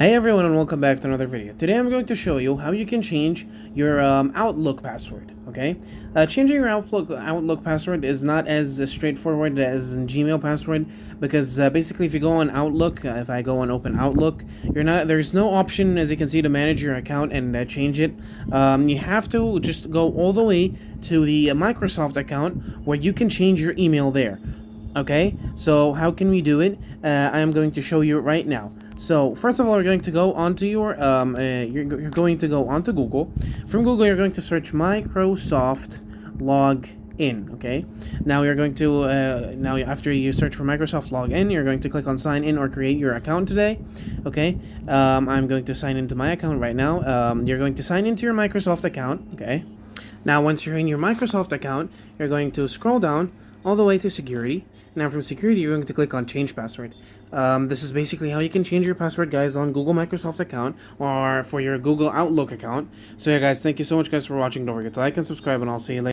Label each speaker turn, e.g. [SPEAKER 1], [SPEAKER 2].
[SPEAKER 1] Hey everyone, and welcome back to another video. Today I'm going to show you how you can change your Outlook password. Okay, changing your Outlook password is not as straightforward as in Gmail password, because basically if you go on Outlook, if I go and open Outlook, there's no option, as you can see, to manage your account and change it. You have to just go all the way to the Microsoft account where you can change your email there. Okay, so how can we do it? I am going to show you right now. So first of all, you're going to go onto your you're going to go onto Google. From Google, you're going to search Microsoft Login. Okay. Now you're going to now after you search for Microsoft Login, you're going to click on Sign In or Create Your Account today. Okay. I'm going to sign into my account right now. You're going to sign into your Microsoft account. Okay. Now once you're in your Microsoft account, you're going to scroll down all the way to security. Now from security, you're going to click on change password. This is basically how you can change your password, guys, on Google Microsoft account or for your Google Outlook account. So yeah, guys, thank you so much, guys, for watching. Don't forget to like and subscribe, and I'll see you later.